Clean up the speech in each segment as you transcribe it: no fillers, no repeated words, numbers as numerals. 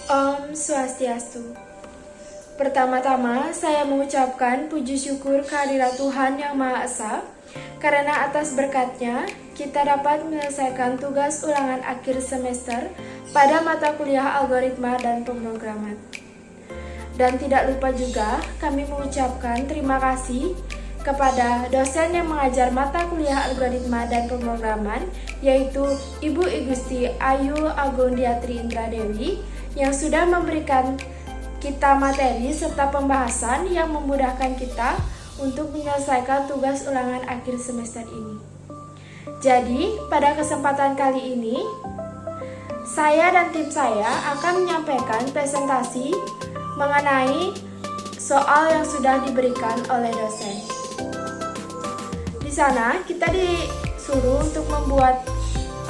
Om Swastiastu. Pertama-tama, saya mengucapkan puji syukur kehadirat Tuhan Yang Maha Esa, karena atas berkat-Nya kita dapat menyelesaikan tugas ulangan akhir semester pada mata kuliah algoritma dan pemrograman. Dan tidak lupa juga kami mengucapkan terima kasih kepada dosen yang mengajar mata kuliah algoritma dan pemrograman, yaitu Ibu Igusti Ayu Agundiatri Indradewi, yang sudah memberikan kita materi serta pembahasan yang memudahkan kita untuk menyelesaikan tugas ulangan akhir semester ini. Jadi, pada kesempatan kali ini, saya dan tim saya akan menyampaikan presentasi mengenai soal yang sudah diberikan oleh dosen. Di sana, kita disuruh untuk membuat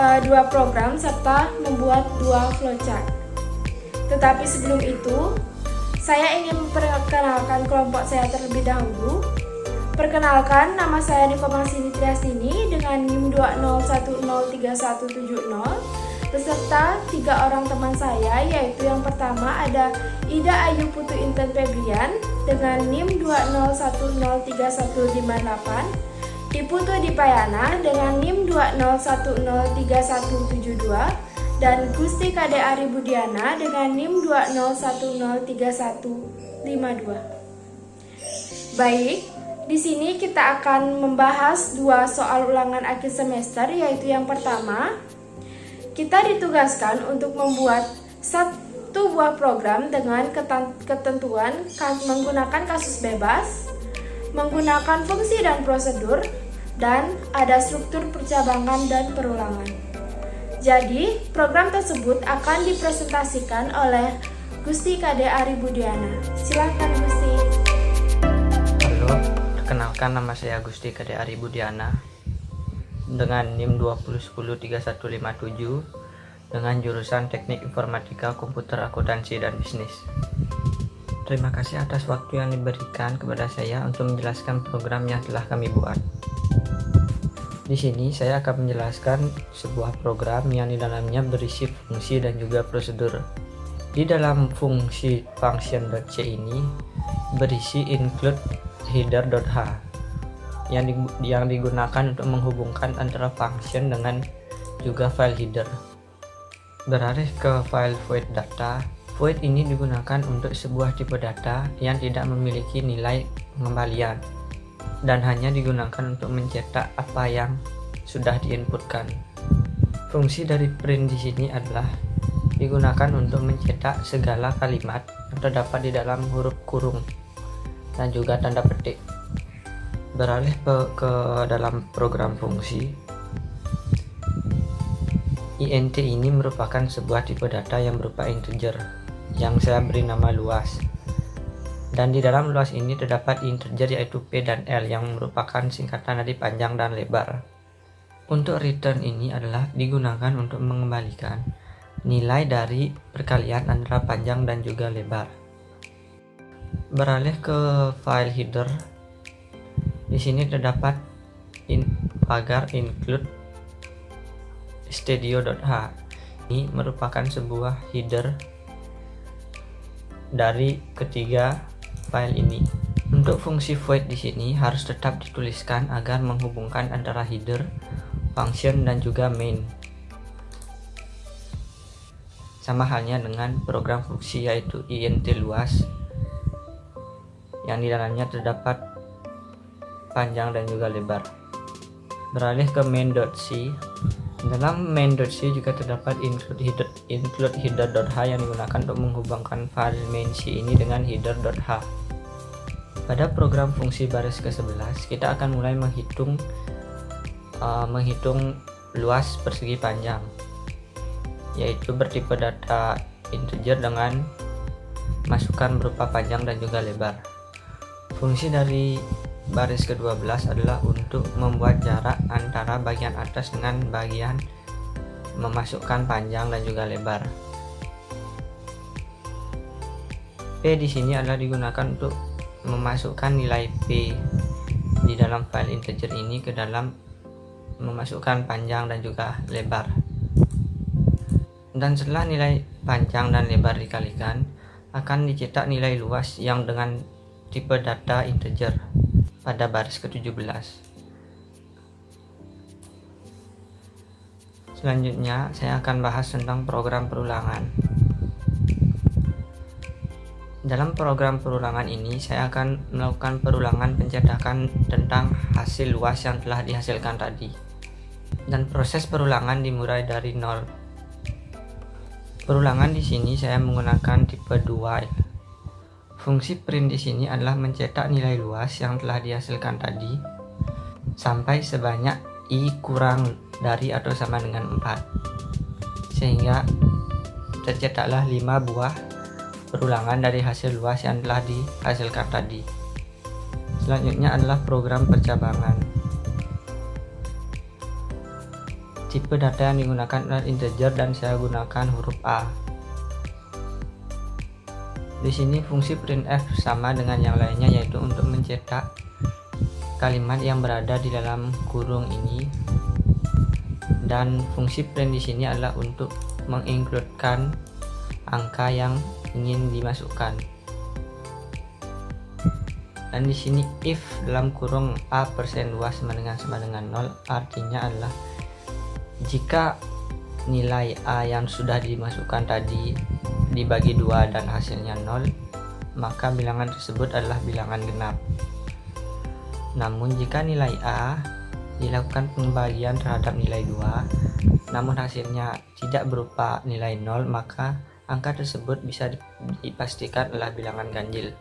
2 program serta membuat 2 flowchart. Tetapi sebelum itu, saya ingin memperkenalkan kelompok saya terlebih dahulu. Perkenalkan, nama saya Nikomasi Triasini dengan NIM 2010370 beserta 3 orang teman saya, yaitu yang pertama ada Ida Ayu Putu Inten Febrian dengan NIM 201031158, Iputu Dipayana dengan NIM 201031172, dan Gusti Kade Ari Budiana dengan NIM 201031152. Baik, di sini kita akan membahas 2 soal ulangan akhir semester, yaitu yang pertama, kita ditugaskan untuk membuat 1 buah program dengan ketentuan menggunakan kasus bebas, menggunakan fungsi dan prosedur, dan ada struktur percabangan dan perulangan. Jadi, program tersebut akan dipresentasikan oleh Gusti Kade Ari Budiana. Silakan Gusti. Halo, perkenalkan nama saya Gusti Kade Ari Budiana dengan NIM 201031157 dengan jurusan Teknik Informatika Komputer Akuntansi dan Bisnis. Terima kasih atas waktu yang diberikan kepada saya untuk menjelaskan program yang telah kami buat. Di sini saya akan menjelaskan sebuah program yang di dalamnya berisi fungsi dan juga prosedur. Di dalam fungsi function.c ini berisi include header.h yang digunakan untuk menghubungkan antara function dengan juga file header. Beralih ke file void data. Void ini digunakan untuk sebuah tipe data yang tidak memiliki nilai pengembalian dan hanya digunakan untuk mencetak apa yang sudah diinputkan. Fungsi dari print di sini adalah digunakan untuk mencetak segala kalimat yang terdapat di dalam huruf kurung dan juga tanda petik. Beralih ke dalam program fungsi. int ini merupakan sebuah tipe data yang berupa integer yang saya beri nama luas. Dan di dalam luas ini terdapat integer yaitu P dan L yang merupakan singkatan dari panjang dan lebar. Untuk return ini adalah digunakan untuk mengembalikan nilai dari perkalian antara panjang dan juga lebar. Beralih ke file header. Di sini terdapat pagar include studio.h. Ini merupakan sebuah header dari ketiga file ini. Untuk fungsi void di sini harus tetap dituliskan agar menghubungkan antara header, function dan juga main. Sama halnya dengan program fungsi yaitu int luas yang di dalamnya terdapat panjang dan juga lebar. Beralih ke main.c. Dalam main.c juga terdapat include header.h yang digunakan untuk menghubungkan file main.c ini dengan header.h. Pada program fungsi baris ke-11, kita akan mulai menghitung luas persegi panjang, yaitu bertipe data integer dengan masukan berupa panjang dan juga lebar. Fungsi dari baris ke-12 adalah untuk membuat jarak antara bagian atas dengan bagian memasukkan panjang dan juga lebar. P di sini adalah digunakan untuk memasukkan nilai P di dalam file integer ini ke dalam memasukkan panjang dan juga lebar. Dan setelah nilai panjang dan lebar dikalikan, akan dicetak nilai luas yang dengan tipe data integer pada baris ke-17. Selanjutnya, saya akan bahas tentang program perulangan. Dalam program perulangan ini, saya akan melakukan perulangan pencetakan tentang hasil luas yang telah dihasilkan tadi. Dan proses perulangan dimulai dari 0. Perulangan di sini saya menggunakan tipe 2. Fungsi print di sini adalah mencetak nilai luas yang telah dihasilkan tadi sampai sebanyak i kurang dari atau sama dengan 4, sehingga tercetaklah 5 buah perulangan dari hasil luas yang telah dihasilkan tadi. Selanjutnya adalah program percabangan. Tipe data yang digunakan adalah integer dan saya gunakan huruf A. Di sini fungsi printf sama dengan yang lainnya, yaitu untuk mencetak kalimat yang berada di dalam kurung ini, dan fungsi print di sini adalah untuk mengincludekan angka yang ingin dimasukkan. Dan di sini if dalam kurung a persen luas sama dengan 0 artinya adalah jika nilai a yang sudah dimasukkan tadi dibagi 2 dan hasilnya 0, maka bilangan tersebut adalah bilangan genap. Namun jika nilai a dilakukan pembagian terhadap nilai 2, namun hasilnya tidak berupa nilai 0, maka angka tersebut bisa dipastikan adalah bilangan ganjil.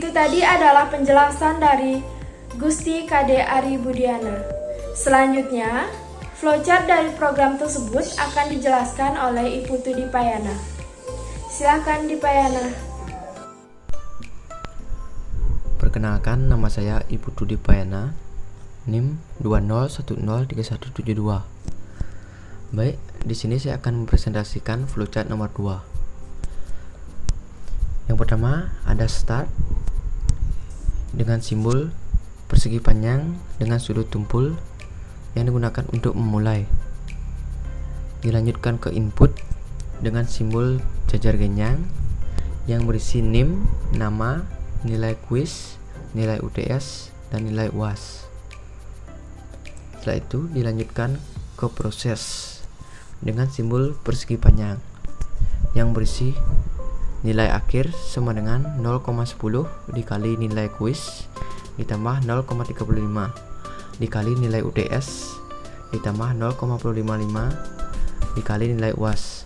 Tadi adalah penjelasan dari Gusti Kade Ari Budiana. Selanjutnya, flowchart dari program tersebut akan dijelaskan oleh Ibu Tudi Payana. Silakan Dipayana. Perkenalkan, nama saya Ibu Tudi Payana, NIM 20103172. Baik, di sini saya akan mempresentasikan flowchart nomor 2. Yang pertama ada start dengan simbol persegi panjang dengan sudut tumpul yang digunakan untuk memulai. Dilanjutkan ke input dengan simbol jajar genjang yang berisi NIM, nama, nilai kuis, nilai UTS, dan nilai UAS. Setelah itu dilanjutkan ke proses dengan simbol persegi panjang yang berisi nilai akhir sama dengan 0,10 dikali nilai kuis ditambah 0,35 dikali nilai UTS ditambah 0,55 dikali nilai UAS.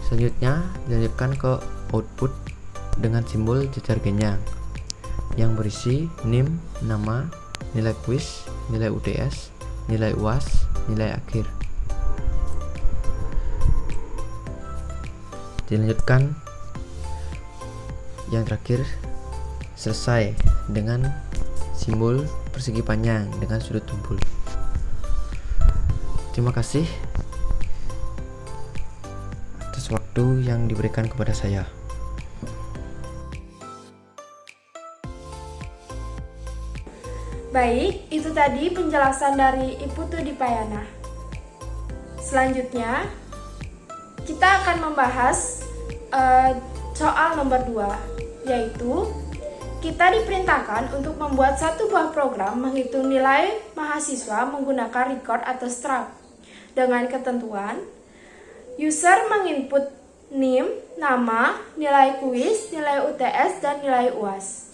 Selanjutnya dilanjutkan ke output dengan simbol jajar genjang yang berisi NIM, nama, nilai kuis, nilai UTS, nilai UAS, nilai akhir. Dilanjutkan yang terakhir selesai dengan simbol persegi panjang dengan sudut tumpul. Terima kasih atas waktu yang diberikan kepada saya. Baik, itu tadi penjelasan dari Ibu Tudi Payana. Selanjutnya, kita akan membahas soal nomor 2, yaitu kita diperintahkan untuk membuat satu buah program menghitung nilai mahasiswa menggunakan record atau struct. Dengan ketentuan, user menginput NIM, nama, nilai kuis, nilai UTS, dan nilai UAS.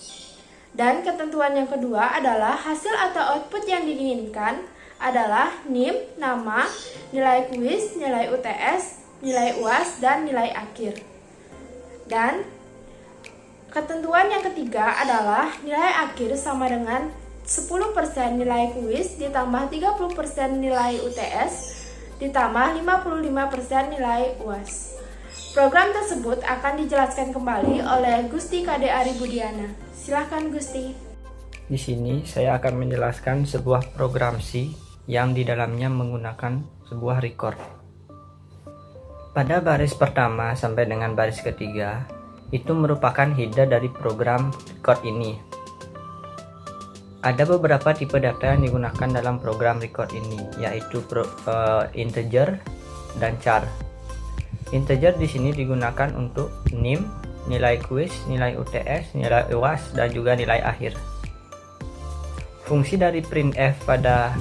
Dan ketentuan yang kedua adalah hasil atau output yang diinginkan adalah NIM, nama, nilai kuis, nilai UTS, nilai UAS, dan nilai akhir. Dan ketentuan yang ketiga adalah nilai akhir sama dengan 10% nilai kuis ditambah 30% nilai UTS ditambah 55% nilai UAS. Program tersebut akan dijelaskan kembali oleh Gusti Kade Ari Budiana. Silahkan Gusti. Di sini saya akan menjelaskan sebuah program C yang di dalamnya menggunakan sebuah record. Pada baris pertama sampai dengan baris ketiga, itu merupakan header dari program record ini. Ada beberapa tipe data yang digunakan dalam program record ini, yaitu integer dan char. Integer di sini digunakan untuk NIM, nilai kuis, nilai UTS, nilai UAS, dan juga nilai akhir. Fungsi dari printf pada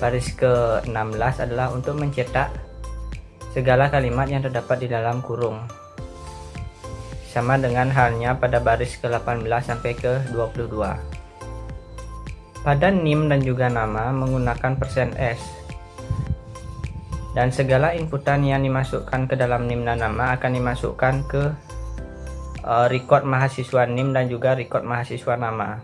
baris ke-16 adalah untuk mencetak segala kalimat yang terdapat di dalam kurung. Sama dengan halnya pada baris ke-18 sampai ke-22. Pada NIM dan juga nama menggunakan %s. Dan segala inputan yang dimasukkan ke dalam NIM dan nama akan dimasukkan ke record mahasiswa NIM dan juga record mahasiswa nama.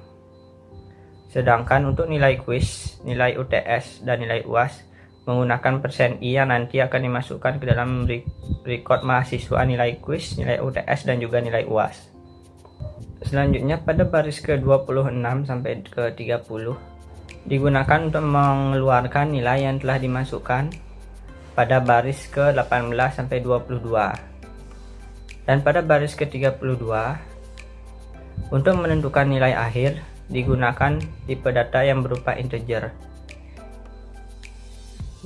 Sedangkan untuk nilai kuis, nilai UTS, dan nilai UAS menggunakan %i yang nanti akan dimasukkan ke dalam record mahasiswa nilai kuis, nilai UTS, dan juga nilai UAS. Selanjutnya pada baris ke-26 sampai ke-30 digunakan untuk mengeluarkan nilai yang telah dimasukkan pada baris ke-18 sampai 22. Dan pada baris ke-32 untuk menentukan nilai akhir digunakan tipe data yang berupa integer.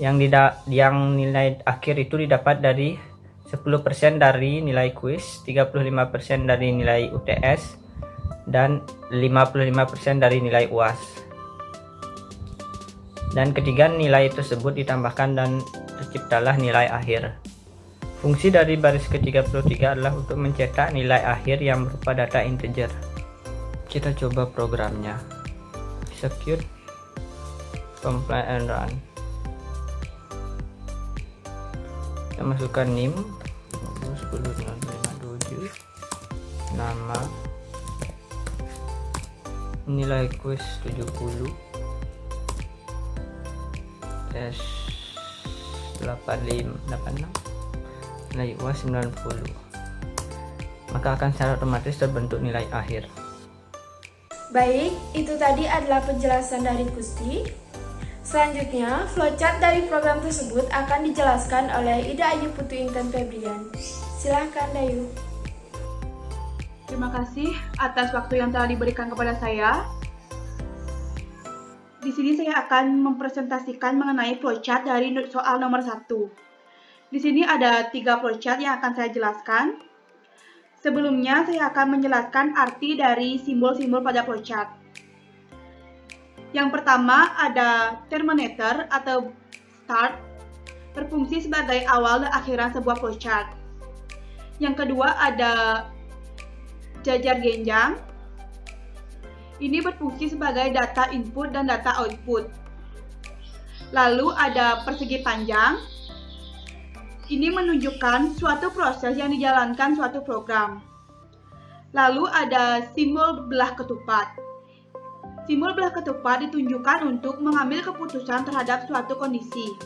Yang nilai akhir itu didapat dari 10% dari nilai kuis, 35% dari nilai UTS, dan 55% dari nilai UAS. Dan ketiga nilai tersebut ditambahkan dan terciptalah nilai akhir. Fungsi dari baris ke-33 adalah untuk mencetak nilai akhir yang berupa data integer. Kita coba programnya. Execute, compile and run. Kita masukkan NIM 10.057, nama, nilai kuis 70, tes 86, nilai UAS 90. Maka akan secara otomatis terbentuk nilai akhir. Baik, itu tadi adalah penjelasan dari Gusti. Selanjutnya, flowchart dari program tersebut akan dijelaskan oleh Ida Ayu Putu Intan Febrian. Silahkan Dayu. Terima kasih atas waktu yang telah diberikan kepada saya. Di sini saya akan mempresentasikan mengenai flowchart dari soal nomor 1. Di sini ada 3 flowchart yang akan saya jelaskan. Sebelumnya, saya akan menjelaskan arti dari simbol-simbol pada flowchart. Yang pertama ada terminator atau start, berfungsi sebagai awal dan akhiran sebuah flowchart. Yang kedua ada jajar genjang. Ini berfungsi sebagai data input dan data output. Lalu ada persegi panjang. Ini menunjukkan suatu proses yang dijalankan suatu program. Lalu ada simbol belah ketupat. Simbol belah ketupat ditunjukkan untuk mengambil keputusan terhadap suatu kondisi.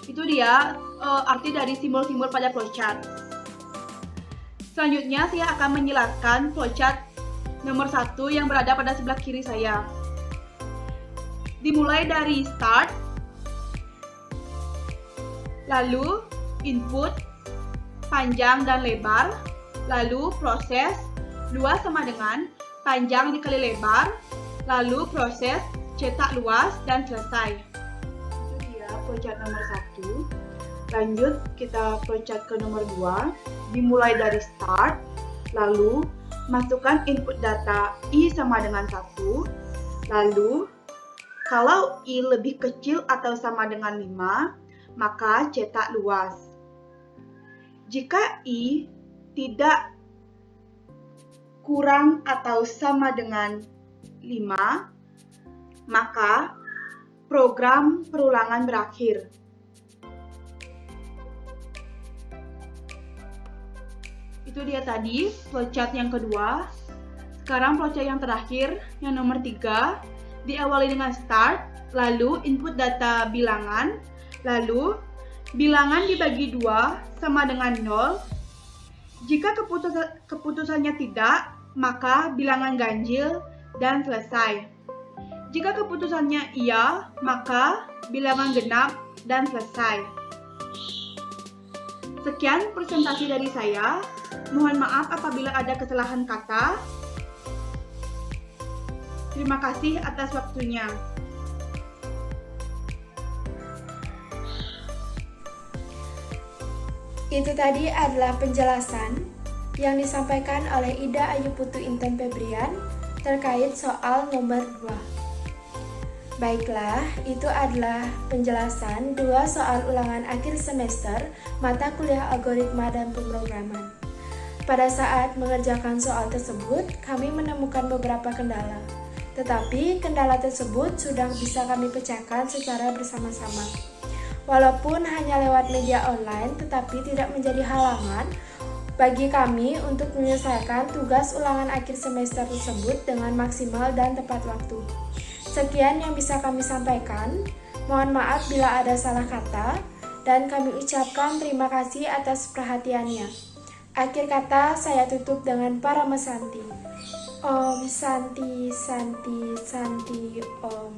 Itu dia arti dari simbol-simbol pada flowchart. Selanjutnya saya akan menjelaskan flowchart nomor 1 yang berada pada sebelah kiri saya. Dimulai dari start, lalu input, panjang dan lebar, lalu proses, luas sama dengan panjang dikali lebar, lalu proses, cetak luas, dan selesai. Itu dia flowchart nomor 1. Lanjut, kita flowchart ke nomor 2. Dimulai dari start, lalu masukkan input data I sama dengan 1. Lalu, kalau I lebih kecil atau sama dengan 5, maka cetak luas. Jika I tidak kurang atau sama dengan 5, maka program perulangan berakhir. Itu dia tadi flowchart yang kedua. Sekarang flowchart yang terakhir, yang nomor 3. Diawali dengan start, lalu input data bilangan, lalu bilangan dibagi 2 sama dengan 0. Jika keputusannya tidak, maka bilangan ganjil dan selesai. Jika keputusannya iya, maka bilangan genap dan selesai. Sekian presentasi dari saya. Mohon maaf apabila ada kesalahan kata. Terima kasih atas waktunya. Itu tadi adalah penjelasan yang disampaikan oleh Ida Ayu Putu Inten Febrian terkait soal nomor 2. Baiklah, itu adalah penjelasan 2 soal ulangan akhir semester mata kuliah algoritma dan pemrograman. Pada saat mengerjakan soal tersebut, kami menemukan beberapa kendala. Tetapi kendala tersebut sudah bisa kami pecahkan secara bersama-sama. Walaupun hanya lewat media online, tetapi tidak menjadi halangan bagi kami untuk menyelesaikan tugas ulangan akhir semester tersebut dengan maksimal dan tepat waktu. Sekian yang bisa kami sampaikan. Mohon maaf bila ada salah kata, dan kami ucapkan terima kasih atas perhatiannya. Akhir kata, saya tutup dengan Paramasanti. Om Santi Santi Santi Om.